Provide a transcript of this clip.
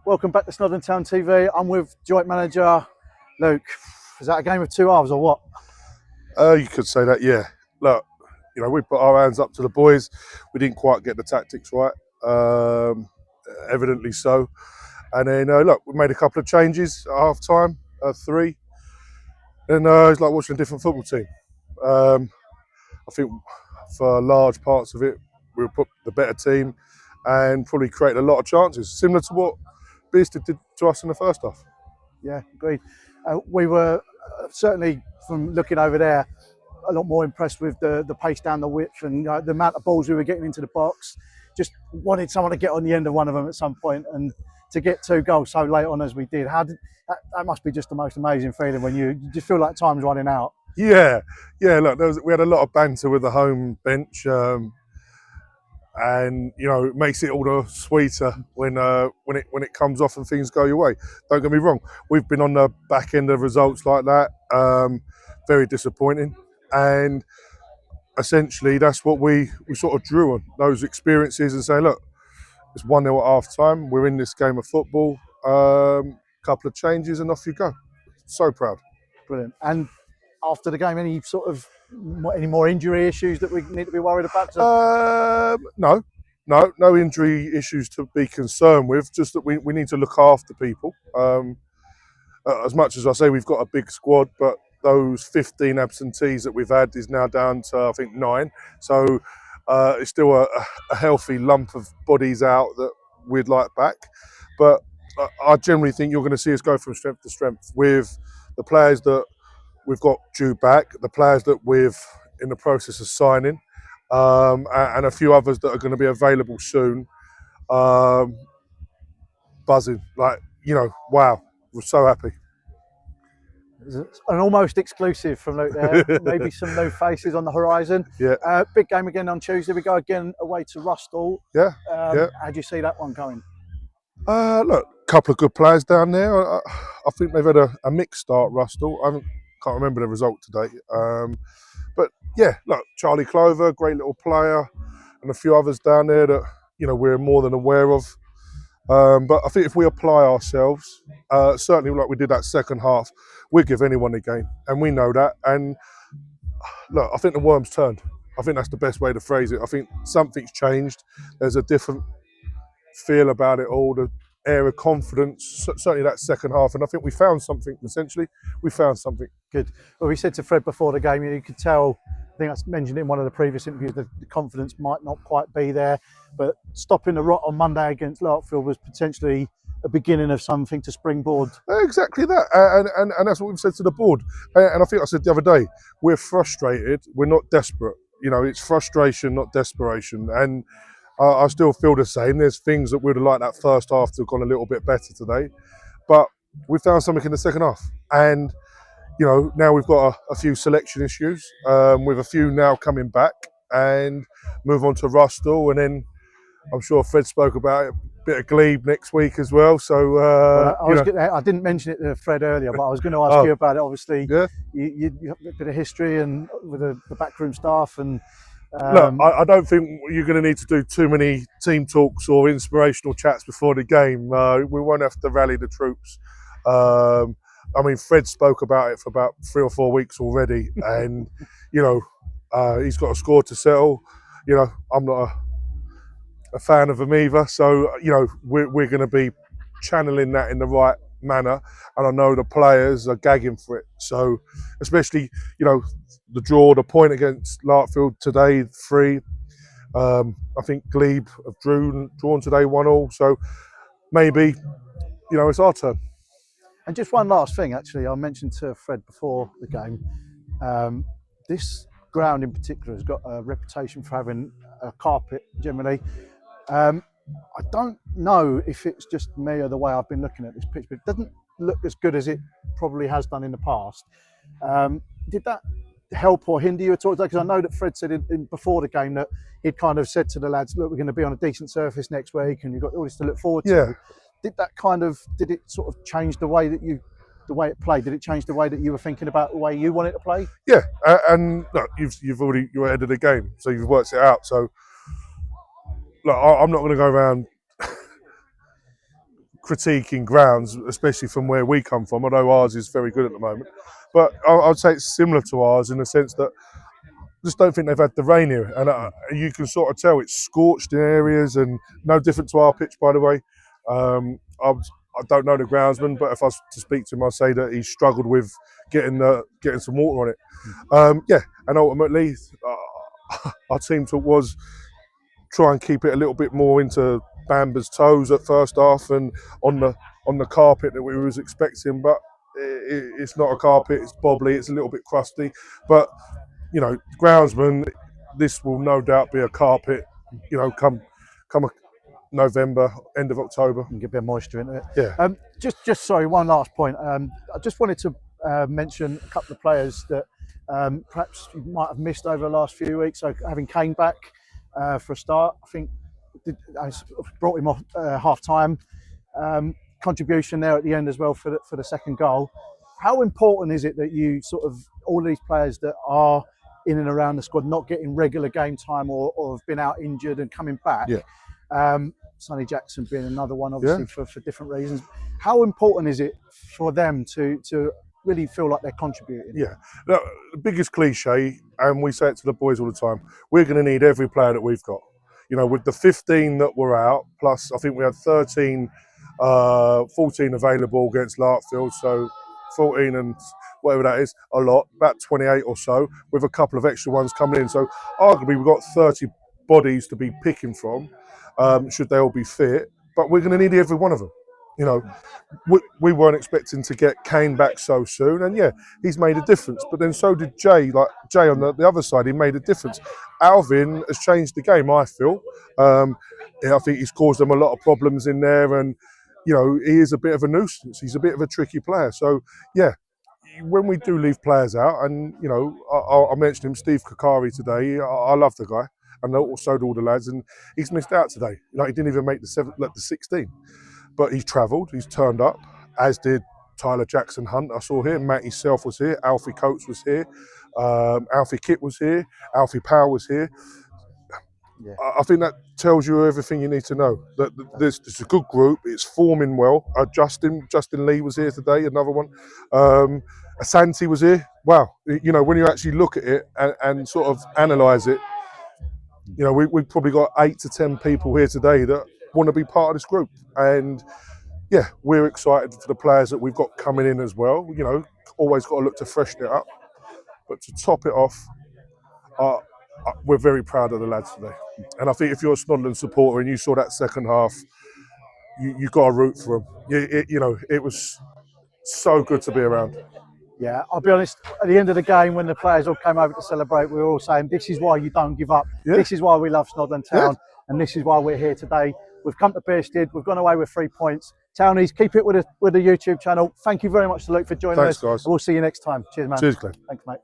Welcome back to Snodden Town TV. I'm with joint manager Luke. Is that a game of two halves or what? You could say that, yeah. Look, we put our hands up to the boys. We didn't quite get the tactics right, evidently so. And then, look, we made a couple of changes at half time, 3. And it's like watching a different football team. I think for large parts of it, we put the better team and probably created a lot of chances, similar to what Beested did to us in the first half. Yeah, agreed. We were certainly, from looking over there, a lot more impressed with the pace down the width and the amount of balls we were getting into the box. Just wanted someone to get on the end of one of them at some point, and to get 2 goals so late on as we did. That must be just the most amazing feeling when you just feel like time's running out. Yeah. Look, we had a lot of banter with the home bench. And it makes it all the sweeter when it comes off and things go your way. Don't get me wrong, we've been on the back end of results like that, very disappointing, and essentially that's what we sort of drew on, those experiences, and say, look, it's 1-0 at half time, we're in this game of football, couple of changes and off you go. So proud. Brilliant. And after the game, any more injury issues that we need to be worried about? No injury issues to be concerned with. Just that we need to look after people. As much as I say we've got a big squad, but those 15 absentees that we've had is now down to I think 9. So it's still a healthy lump of bodies out that we'd like back. But I generally think you're going to see us go from strength to strength with the players that we've got due back, the players that we're in the process of signing, and a few others that are going to be available soon. Buzzing, wow, we're so happy. An almost exclusive from Luke there. Maybe some new faces on the horizon. Yeah. Big game again on Tuesday. We go again away to Rusthall. Yeah. How do you see that one going? Look, a couple of good players down there. I think they've had a mixed start, Rusthall. I can't remember the result today. But yeah, look, Charlie Clover, great little player, and a few others down there that we're more than aware of. But I think if we apply ourselves, certainly like we did that second half, we'll give anyone a game, and we know that. And look, I think the worm's turned. I think that's the best way to phrase it. I think something's changed. There's a different feel about it all. The air of confidence, certainly that second half, and I think we found something. Essentially, we found something. Good. Well, we said to Fred before the game, you could tell, I think I mentioned in one of the previous interviews, the confidence might not quite be there, but stopping the rot on Monday against Larkfield was potentially a beginning of something to springboard. Exactly that, and that's what we've said to the board. And I think I said the other day, we're frustrated, we're not desperate. It's frustration, not desperation. And I still feel the same. There's things that we'd have liked that first half to have gone a little bit better today, but we found something in the second half. And now we've got a few selection issues, with a few now coming back, and move on to Rusthall, and then I'm sure Fred spoke about it, a bit of glebe next week as well. So I didn't mention it to Fred earlier, but I was going to ask you about it. Obviously, yeah. You have a bit of history and with the backroom staff and. Look, I don't think you're going to need to do too many team talks or inspirational chats before the game. We won't have to rally the troops. I mean, Fred spoke about it for about 3 or 4 weeks already, and he's got a score to settle. I'm not a fan of him either, so we're going to be channeling that in the right manner, and I know the players are gagging for it. So, especially the draw, the point against Larkfield today, 3. I think Glebe have drawn today 1-1. So maybe it's our turn. And just one last thing, actually, I mentioned to Fred before the game. This ground in particular has got a reputation for having a carpet generally. I don't know if it's just me or the way I've been looking at this pitch, but it doesn't look as good as it probably has done in the past. Did that help or hinder you at all today? Because I know that Fred said before the game that he'd kind of said to the lads, look, we're going to be on a decent surface next week and you've got all this to look forward to. Yeah. Did it sort of change the way it played? Did it change the way that you were thinking about the way you want it to play? Yeah, and look, you're ahead of the game, so you've worked it out. So look, I'm not going to go around critiquing grounds, especially from where we come from, although ours is very good at the moment. But I'd say it's similar to ours in the sense that I just don't think they've had the rain here. And you can sort of tell it's scorched in areas, and no different to our pitch, by the way. I don't know the groundsman, but if I was to speak to him, I'd say that he struggled with getting some water on it. Yeah, and ultimately, our team talk was try and keep it a little bit more into Bamba's toes at first half and on the carpet that we was expecting, but it's not a carpet, it's bobbly, it's a little bit crusty. But you know, groundsman, this will no doubt be a carpet. You know, come November, end of October, and get a bit of moisture into it. Yeah. Just sorry, one last point. I just wanted to mention a couple of players that perhaps you might have missed over the last few weeks. So having Kane back for a start, I think I brought him off half time. Contribution there at the end as well for the second goal. How important is it that you sort of all these players that are in and around the squad not getting regular game time or have been out injured and coming back? Yeah. Sonny Jackson being another one, obviously, for different reasons. How important is it for them to really feel like they're contributing? Yeah, the biggest cliche, and we say it to the boys all the time, we're going to need every player that we've got. You know, with the 15 that were out, plus I think we had 14 available against Larkfield, so 14 and whatever that is, a lot, about 28 or so, with a couple of extra ones coming in. So arguably we've got 30 bodies to be picking from, should they all be fit, but we're going to need every one of them. You know, we weren't expecting to get Kane back so soon, and yeah, he's made a difference. But then so did Jay. Like Jay on the other side, he made a difference. Alvin has changed the game, I feel. Yeah, I think he's caused them a lot of problems in there, and you know, he is a bit of a nuisance. He's a bit of a tricky player. So yeah, when we do leave players out, and you know, I mentioned him, Steve Kakari today. I love the guy, and also all the lads, and he's missed out today. Like he didn't even make the 16. But he's travelled, he's turned up, as did Tyler Jackson Hunt. I saw here, Matty Self was here, Alfie Coates was here, Alfie Kitt was here, Alfie Powell was here. Yeah. I think that tells you everything you need to know. That this is a good group, it's forming well. Justin Lee was here today, another one. Asante was here. Wow, you know, when you actually look at it and sort of analyse it, you know, we've probably got 8 to 10 people here today that want to be part of this group, and yeah, we're excited for the players that we've got coming in as well. You know, always got to look to freshen it up, but to top it off, we're very proud of the lads today. And I think if you're a Snodland supporter and you saw that second half, you got to root for them. You know, it was so good to be around. Yeah, I'll be honest, at the end of the game, when the players all came over to celebrate, we were all saying, this is why you don't give up. Yeah. This is why we love Snodland Town. Yeah. And this is why we're here today. We've come to Bearsted. We've gone away with 3 points. Townies, keep it with the YouTube channel. Thank you very much to Luke for joining us. Thanks, guys. We'll see you next time. Cheers, man. Cheers, Glenn. Thanks, mate.